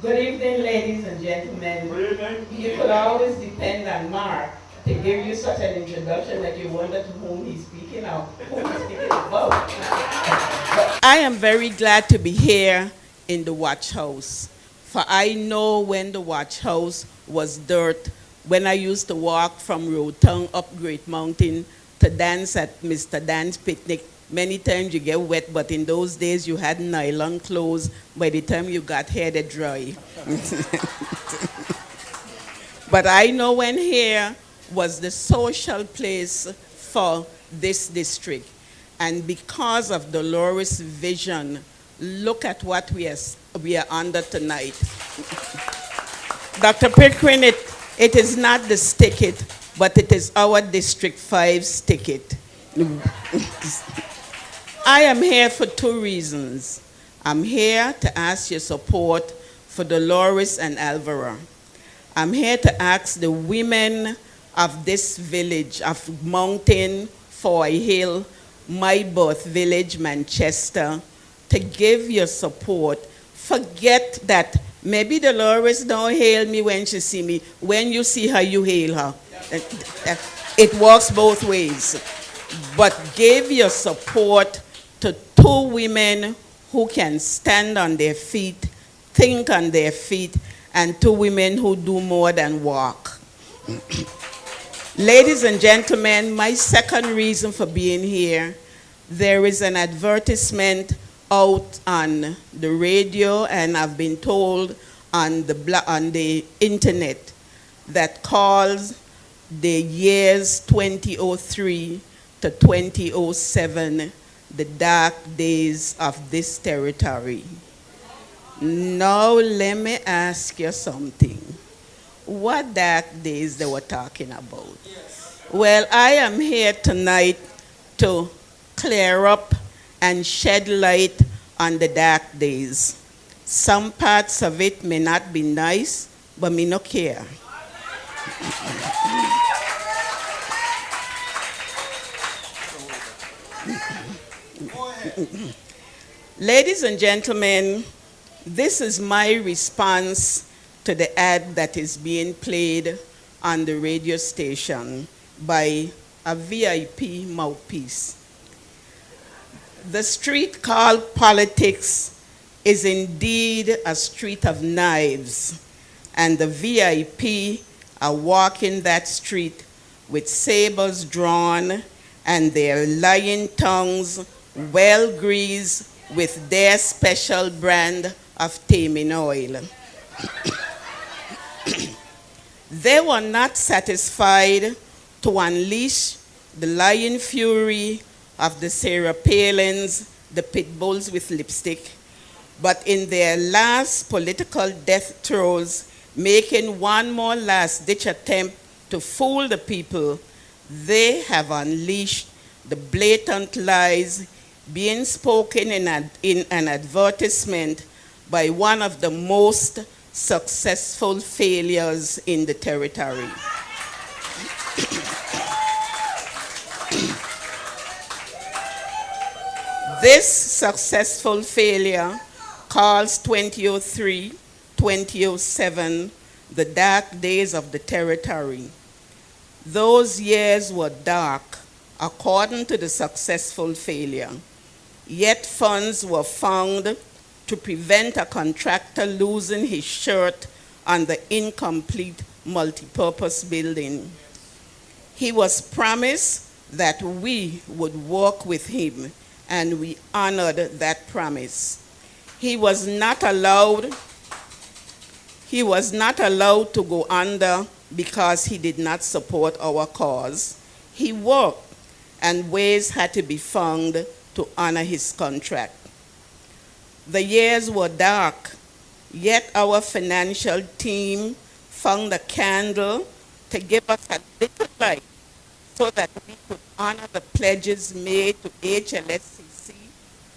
Good evening, ladies and gentlemen. Good evening. You could always depend on Mark to give you such an introduction that you wonder to whom he's speaking of, whom he's speaking about. But I am very glad to be here in the watch house, for I know when the watch house was dirt, when I used to walk from Rotown up Great Mountain to dance at Mr. Dan's picnic. Many times you get wet, but in those days you had nylon clothes. By the time you got here, they dry. But I know when here was the social place for this district. And because of Dolores' vision, look at what we are under tonight. Dr. Pickering, it is not the ticket, but it is our District 5's ticket. I am here for two reasons. I'm here to ask your support for Dolores and Alvaro. I'm here to ask the women of this village, of Mountain, Foy Hill, my birth village, Manchester, to give your support. Forget that maybe Dolores don't hail me when she see me. When you see her, you hail her. It works both ways. But give your support to two women who can stand on their feet, think on their feet, and two women who do more than walk. Ladies and gentlemen, my second reason for being here, there is an advertisement out on the radio, and I've been told on the internet, that calls the years 2003 to 2007 the dark days of this territory. Now let me ask you something. What dark days they were talking about? Well, I am here tonight to clear up and shed light on the dark days. Some parts of it may not be nice, but me no care. Ladies and gentlemen, this is my response to the ad that is being played on the radio station by a VIP mouthpiece. The street called politics is indeed a street of knives, and the VIP are walking that street with sabers drawn and their lying tongues well greased with their special brand of taming oil. They were not satisfied to unleash the lion fury of the Sarah Palins, the pit bulls with lipstick, but in their last political death throes, making one more last-ditch attempt to fool the people, they have unleashed the blatant lies being spoken in an advertisement by one of the most successful failures in the territory. This successful failure calls 2003, 2007 the dark days of the territory. Those years were dark, according to the successful failure. Yet funds were found to prevent a contractor losing his shirt on the incomplete multipurpose building. He was promised that we would work with him, and we honored that promise. He was not allowed to go under because he did not support our cause. He worked, and ways had to be found to honor his contract. The years were dark, yet our financial team found a candle to give us a little light so that we could honor the pledges made to HLSCC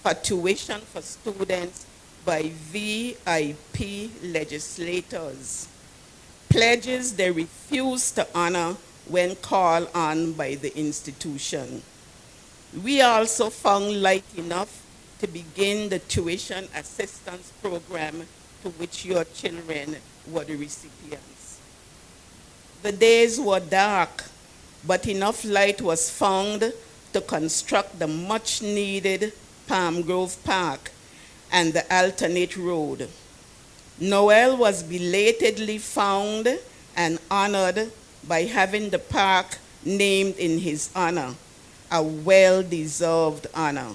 for tuition for students by VIP legislators. Pledges they refused to honor when called on by the institution. We also found light enough to begin the tuition assistance program to which your children were the recipients. The days were dark, but enough light was found to construct the much-needed Palm Grove Park and the alternate road. Noel was belatedly found and honored by having the park named in his honor, a well-deserved honor.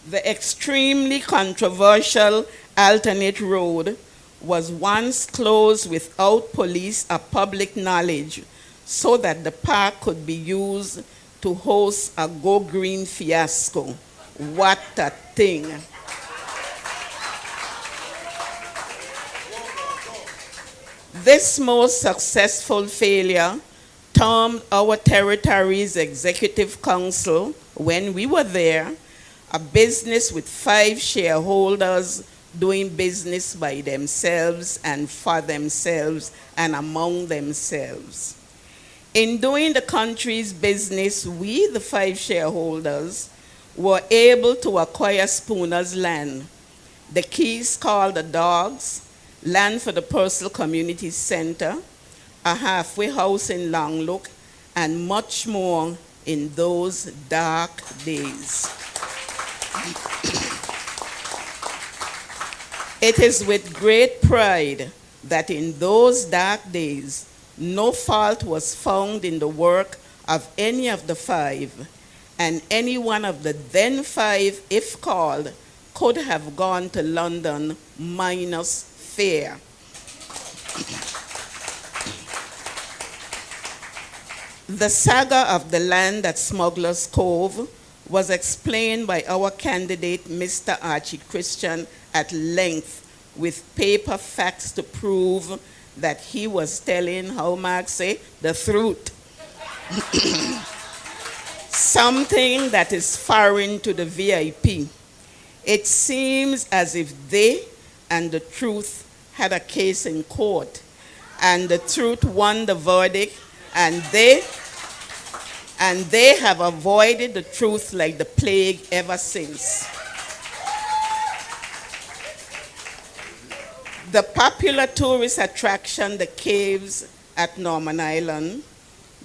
The extremely controversial alternate road was once closed without police or public knowledge so that the park could be used to host a Go Green fiasco. What a thing. This most successful failure termed our territory's executive council, when we were there, a business with 5 shareholders doing business by themselves and for themselves and among themselves. In doing the country's business, we, the 5 shareholders, were able to acquire Spooner's land, the keys called the Dogs, land for the Purcell Community Center, a halfway house in Longlook, and much more in those dark days. It is with great pride that in those dark days, no fault was found in the work of any of the 5, and any one of the then 5, if called, could have gone to London minus fare. The saga of the land at Smuggler's Cove was explained by our candidate, Mr. Archie Christian, at length with paper facts to prove that he was telling, how Mark say, the truth. Something that is foreign to the VIP. It seems as if they and the truth had a case in court, and the truth won the verdict, and they have avoided the truth like the plague ever since. The popular tourist attraction, the caves at Norman Island,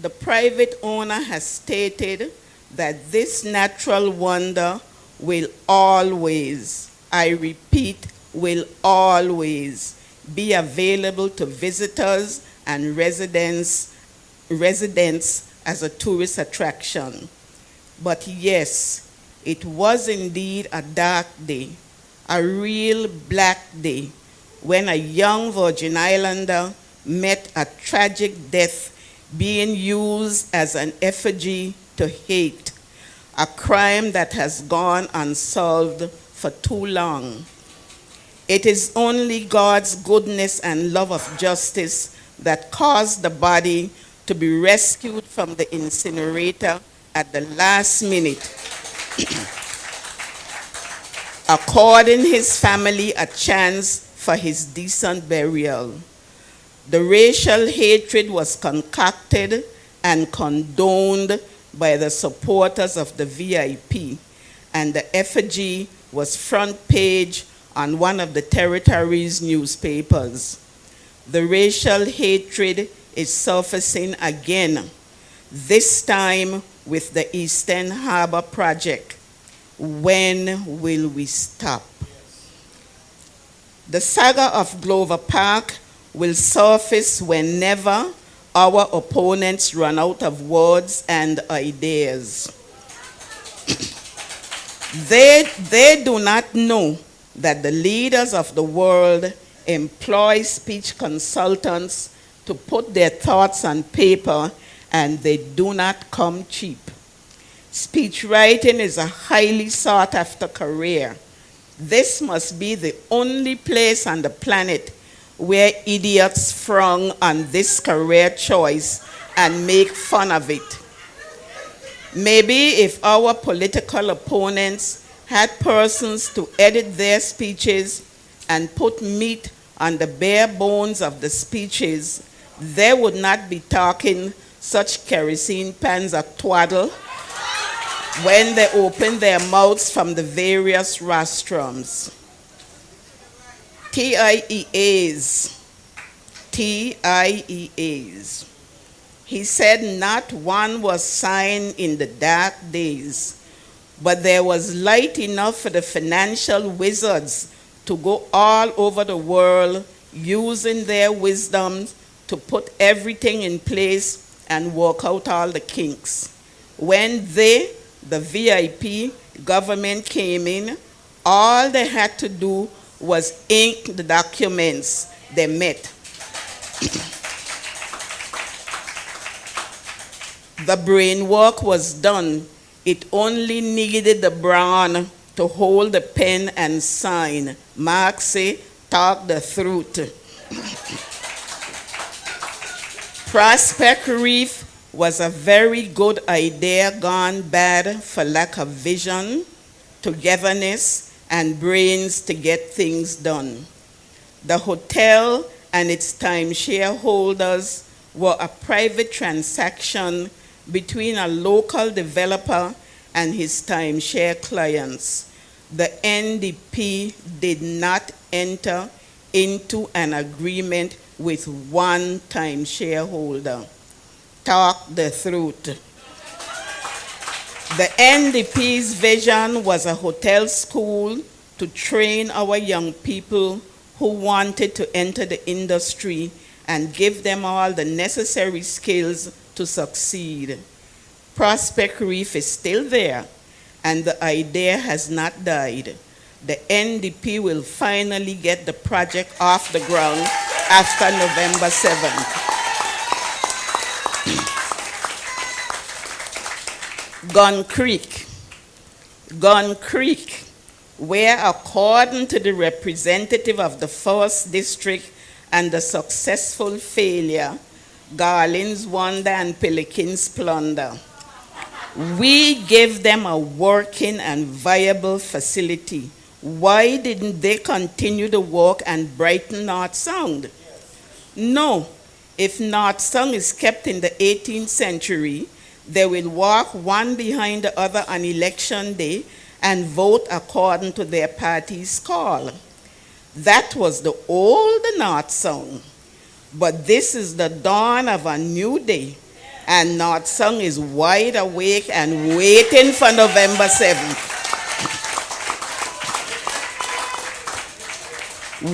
the private owner has stated that this natural wonder will always, I repeat, will always be available to visitors and residents as a tourist attraction. But yes, it was indeed a dark day, a real black day, when a young Virgin Islander met a tragic death being used as an effigy to hate, a crime that has gone unsolved for too long. It is only God's goodness and love of justice that caused the body to be rescued from the incinerator at the last minute, according his family a chance for his decent burial. The racial hatred was concocted and condoned by the supporters of the VIP, and the effigy was front page on one of the territory's newspapers. The racial hatred is surfacing again, this time with the Eastern Harbor Project. When will we stop? The saga of Glover Park will surface whenever our opponents run out of words and ideas. They do not know that the leaders of the world employ speech consultants to put their thoughts on paper, and they do not come cheap. Speech writing is a highly sought after career. This must be the only place on the planet where idiots frown on this career choice and make fun of it. Maybe if our political opponents had persons to edit their speeches and put meat on the bare bones of the speeches, they would not be talking such kerosene pans of twaddle when they opened their mouths from the various rostrums. TIEAs. TIEAs. He said not one was signed in the dark days, but there was light enough for the financial wizards to go all over the world using their wisdom to put everything in place and work out all the kinks. When they, the VIP government, came in, all they had to do was ink the documents they met. The brain work was done. It only needed the brawn to hold the pen and sign. Mark say, talk the truth. Prospect Reef was a very good idea gone bad for lack of vision, togetherness, and brains to get things done. The hotel and its timeshare holders were a private transaction between a local developer and his timeshare clients. The NDP did not enter into an agreement with one timeshare holder. Talk the truth. The NDP's vision was a hotel school to train our young people who wanted to enter the industry and give them all the necessary skills to succeed. Prospect Reef is still there, and the idea has not died. The NDP will finally get the project off the ground after November 7th. Gun Creek. Gun Creek, where according to the representative of the 1st District and the successful failure, Garland's Wonder and Pelican's Plunder, we gave them a working and viable facility. Why didn't they continue the work and brighten North Sound? No, if North Sound is kept in the 18th century, they will walk one behind the other on election day and vote according to their party's call. That was the old North Sound. But this is the dawn of a new day, and North Sound is wide awake and waiting for November 7th.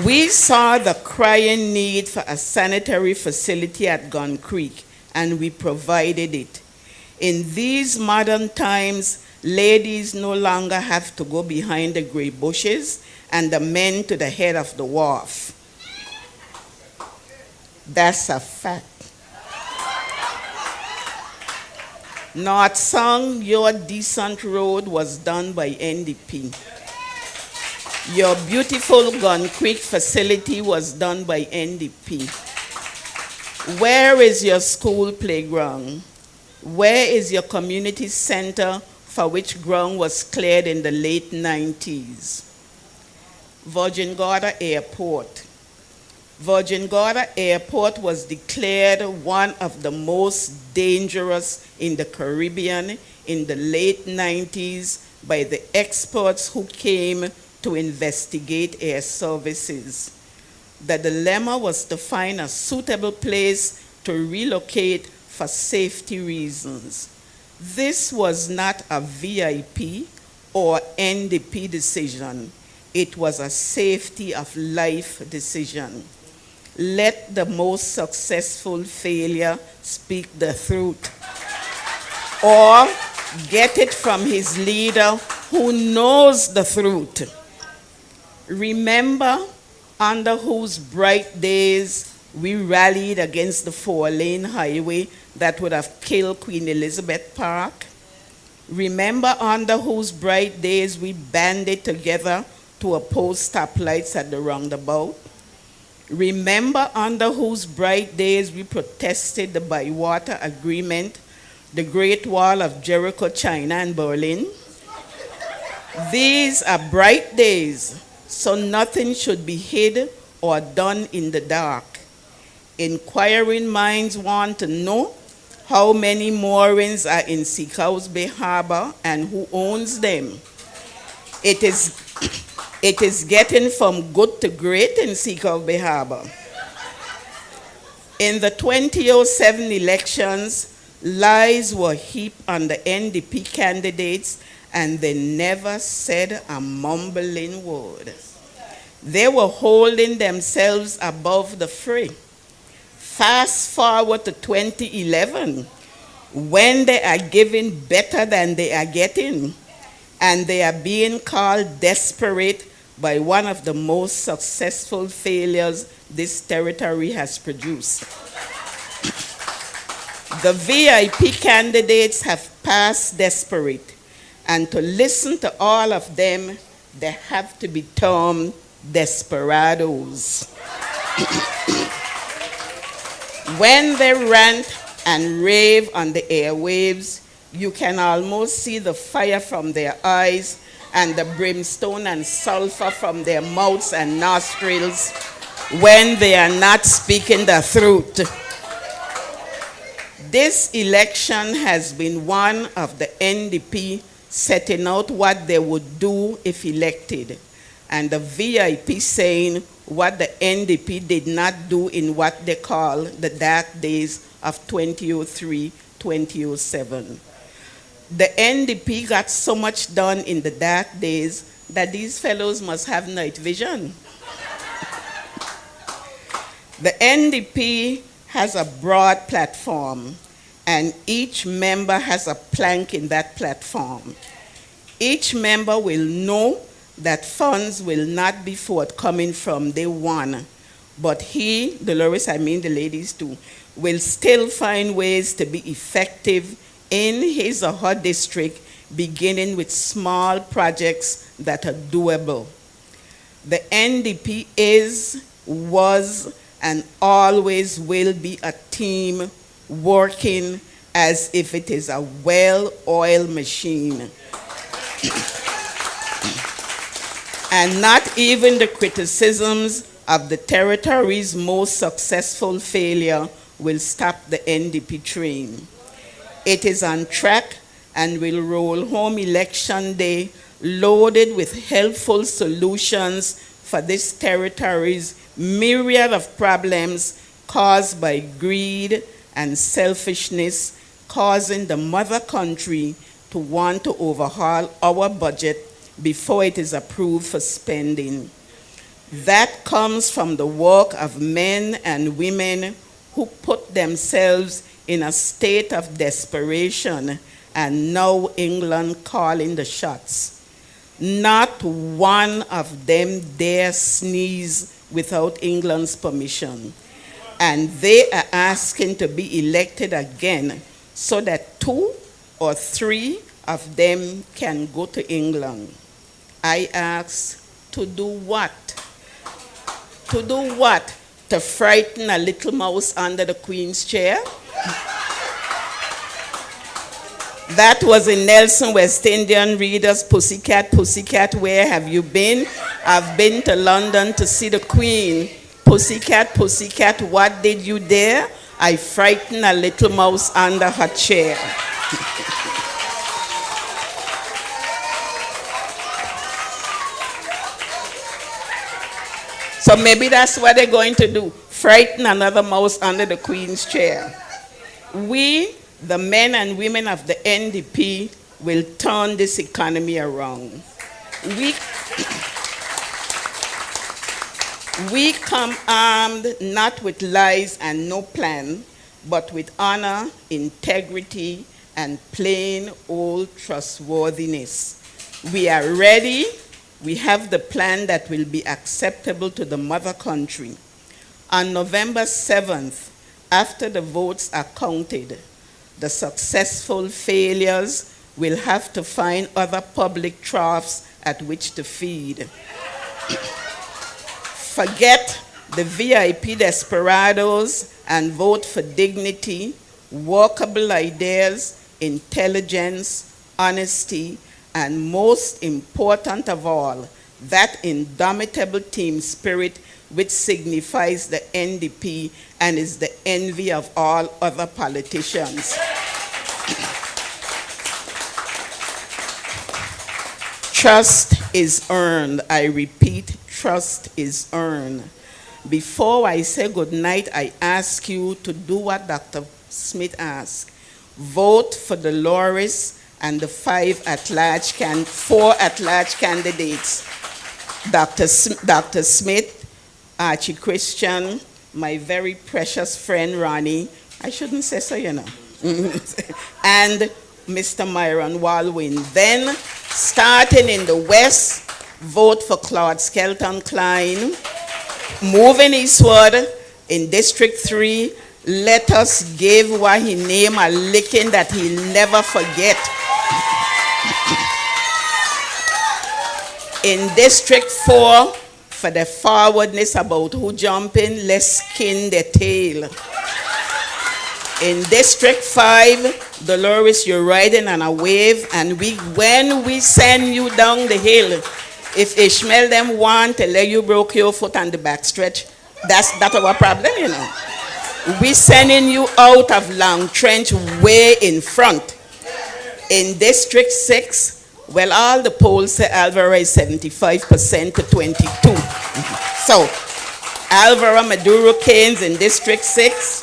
We saw the crying need for a sanitary facility at Gun Creek, and we provided it. In these modern times, ladies no longer have to go behind the gray bushes and the men to the head of the wharf. That's a fact. North Sound, your decent road was done by NDP. Your beautiful Gun Creek facility was done by NDP. Where is your school playground? Where is your community center for which ground was cleared in the late 90s? Virgin Gorda Airport. Virgin Gorda Airport was declared one of the most dangerous in the Caribbean in the late 90s by the experts who came to investigate air services. The dilemma was to find a suitable place to relocate for safety reasons. This was not a VIP or NDP decision. It was a safety of life decision. Let the most successful failure speak the truth, or get it from his leader who knows the truth. Remember under whose bright days we rallied against the 4-lane highway that would have killed Queen Elizabeth Park? Remember under whose bright days we banded together to oppose stoplights at the roundabout? Remember under whose bright days we protested the Bywater Agreement, the Great Wall of Jericho, China, and Berlin? These are bright days, so nothing should be hid or done in the dark. Inquiring minds want to know, How many moorings are in Seacoast Bay Harbor and who owns them? It is getting from good to great in Seacoast Bay Harbor. In the 2007 elections, lies were heaped on the NDP candidates and they never said a mumbling word. They were holding themselves above the fray. Fast forward to 2011, when they are giving better than they are getting, and they are being called desperate by one of the most successful failures this territory has produced. The VIP candidates have passed desperate, and to listen to all of them, they have to be termed desperados. When they rant and rave on the airwaves, you can almost see the fire from their eyes and the brimstone and sulfur from their mouths and nostrils when they are not speaking the truth. This election has been one of the NDP setting out what they would do if elected, and the VIP saying what the NDP did not do in what they call the dark days of 2003-2007. The NDP got so much done in the dark days that these fellows must have night vision. The NDP has a broad platform, and each member has a plank in that platform. Each member will know that funds will not be forthcoming from day one, but he, Dolores, I mean the ladies too, will still find ways to be effective in his or her district, beginning with small projects that are doable. The NDP is, was, and always will be a team working as if it is a well-oiled machine. And not even the criticisms of the territory's most successful failure will stop the NDP train. It is on track and will roll home election day loaded with helpful solutions for this territory's myriad of problems caused by greed and selfishness, causing the mother country to want to overhaul our budget before it is approved for spending. That comes from the work of men and women who put themselves in a state of desperation, and now England calling the shots. Not one of them dare sneeze without England's permission. And they are asking to be elected again so that 2 or 3 of them can go to England. I ask, to do what? To do what? To frighten a little mouse under the Queen's chair? That was in Nelson West Indian Reader's Pussycat, Pussycat, where have you been? I've been to London to see the Queen. Pussycat, Pussycat, what did you dare? I frightened a little mouse under her chair. So maybe that's what they're going to do, frighten another mouse under the Queen's chair. We, the men and women of the NDP, will turn this economy around. We come armed not with lies and no plan, but with honor, integrity, and plain old trustworthiness. We are ready. We have the plan that will be acceptable to the mother country. On November 7th, after the votes are counted, the successful failures will have to find other public troughs at which to feed. Forget the VIP desperados and vote for dignity, workable ideas, intelligence, honesty, and most important of all, that indomitable team spirit which signifies the NDP and is the envy of all other politicians. Trust is earned. I repeat, trust is earned. Before I say good night, I ask you to do what Dr. Smith asked. Vote for Dolores and the four at-large candidates. Dr. Smith, Archie Christian, my very precious friend Ronnie, I shouldn't say so, you know, and Mr. Myron Walwyn. Then, starting in the west, vote for Claude Skelton Klein. Moving eastward, in District 3, let us give what he named a licking that he'll never forget. In District 4, for the forwardness about who jumping, let's skin their tail. In District 5, Dolores, you're riding on a wave, and when we send you down the hill, if Ishmael them want to let you broke your foot on the backstretch, that's our problem, you know. We sending you out of Long Trench way in front. In District 6, well, all the polls say Alvaro is 75% to 22. So, Alvaro Maduro Keynes in District 6.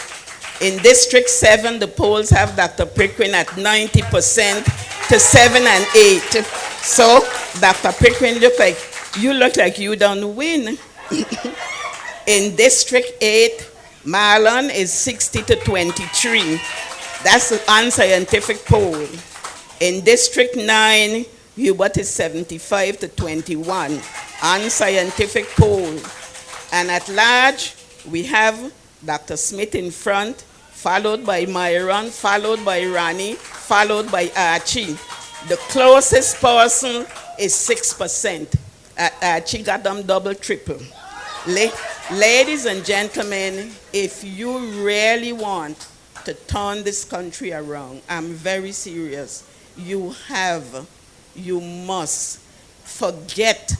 In District 7, the polls have Dr. Pickering at 90% to 7 and 8. So, Dr. Pickering you look like you don't win. In District 8, Marlon is 60 to 23. That's the unscientific poll. In District 9, Hubert is 75 to 21. Unscientific poll. And at large, we have Dr. Smith in front, followed by Myron, followed by Rani, followed by Archie. The closest person is 6%. Archie got them double, triple. Ladies and gentlemen, if you really want to turn this country around, I'm very serious. You must forget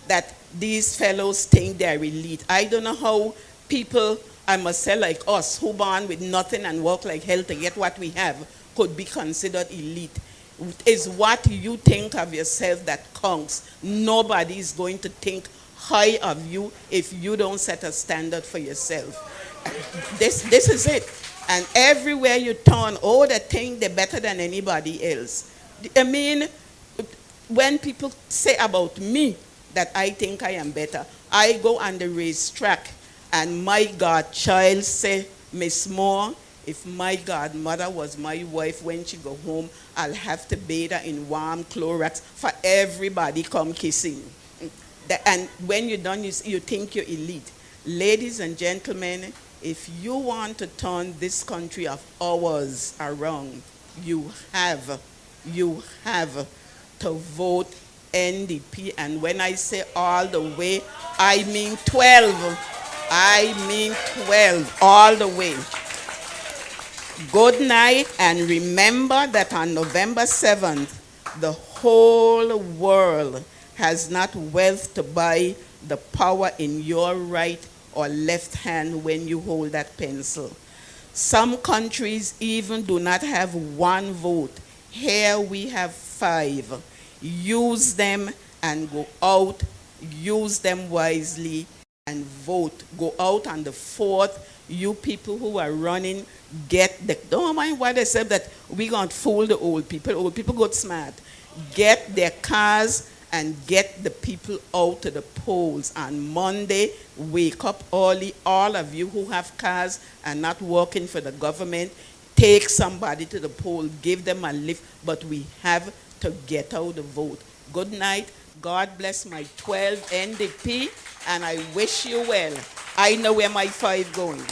that these fellows think they're elite. I don't know how people, I must say like us, who born with nothing and work like hell to get what we have, could be considered elite. It's what you think of yourself that counts. Nobody is going to think high of you if you don't set a standard for yourself. This is it. And everywhere you turn, they think they're better than anybody else. I mean, when people say about me that I think I am better, I go on the racetrack and my godchild say, Miss Moore, if my godmother was my wife when she go home, I'll have to bathe her in warm Clorox for everybody come kissing. And when you're done, you think you're elite. Ladies and gentlemen, if you want to turn this country of ours around, you have to vote NDP. And when I say all the way, I mean 12. I mean 12, all the way. Good night, and remember that on November 7th, the whole world has not wealth to buy the power in your right or left hand when you hold that pencil. Some countries even do not have one vote. Here we have 5. Use them and go out. Use them wisely and vote. Go out on the 4th. You people who are running, don't mind what they said that we're going to fool the old people. Old people got smart. Get their cars and get the people out to the polls. On Monday, wake up early. All of you who have cars and not working for the government, take somebody to the poll, give them a lift, but we have to get out the vote. Good night. God bless my 12 NDP, and I wish you well. I know where my 5 going.